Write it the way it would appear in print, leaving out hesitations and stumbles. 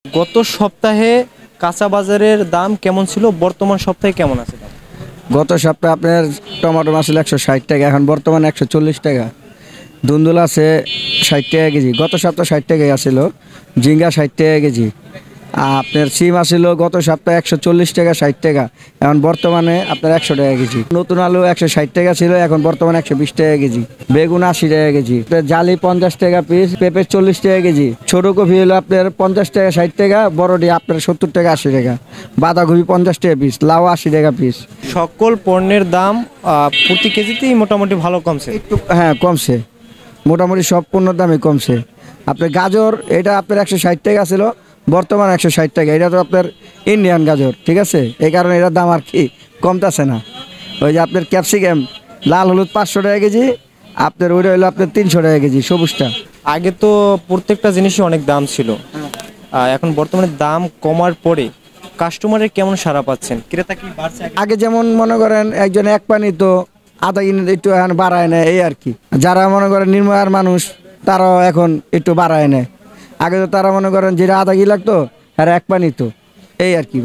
গত সপ্তাহে কাঁচা বাজারের দাম কেমন ছিল, বর্তমান সপ্তাহে কেমন আছে দাম? গত সপ্তাহে আপনার টমেটো ছিল 160 টাকা, এখন বর্তমানে 140 টাকা। ধুন্দুল আছে 60 টাকা কেজি, গত সপ্তাহে 60 টাকায় আসছিল। ঝিঙ্গা 60 টাকা কেজি। আপনার সিম আসছিল গত সপ্তাহে 140 টাকা, 60 টাকা, এখন বর্তমানে আপনার 100 টাকা কেজি। নতুন আলু 160 টাকা ছিল, এখন বর্তমানে 120 টাকা কেজি। বেগুন 80 টাকা কেজি। জালি 50 টাকা পিস, পেঁপে 40 টাকা কেজি। ছোট কপি হলো আপনার 50 টাকা, 60 টাকা, বড়টি আপনার 70 টাকা, 80 টাকা। বাঁধাকপি 50 টাকা পিস, লাউ 80 টাকা পিস। সকল পণ্যের দাম প্রতি কেজিতেই মোটামুটি ভালো কমছে। একটু হ্যাঁ কমছে, মোটামুটি সব পণ্যের দামই কমছে। আপনার গাজর এটা আপনার 160 টাকা ছিল, বর্তমান 160 টাকা। এটা তো আপনার ইন্ডিয়ান গাজর, ঠিক আছে, এই কারণে এটার দাম আর কি কমতেছে না। ওই যে আপনার ক্যাপসিকাম লাল হলুদ 500 টাকা কেজি, আপনার ওইটা হলো আপনার 300 টাকা কেজি সবুজটা। আগে তো প্রত্যেকটা জিনিসই অনেক দাম ছিল, এখন বর্তমানে দাম কমার পরে কাস্টমারের কেমন সাড়া পাচ্ছেন? ক্রেতা কি বাড়ছে? আগে যেমন মনে করেন একজন এক পানি তো আধা কিনে একটু এখন বাড়ায় নেয়, এই আর কি। যারা মনে করেন নিম্ন আয়ের মানুষ তারাও এখন একটু বাড়ায় নেয়। আগে তো তারা মনে করেন যেটা আধা কি লাগতো আর এক পানি তো, এই আর কি।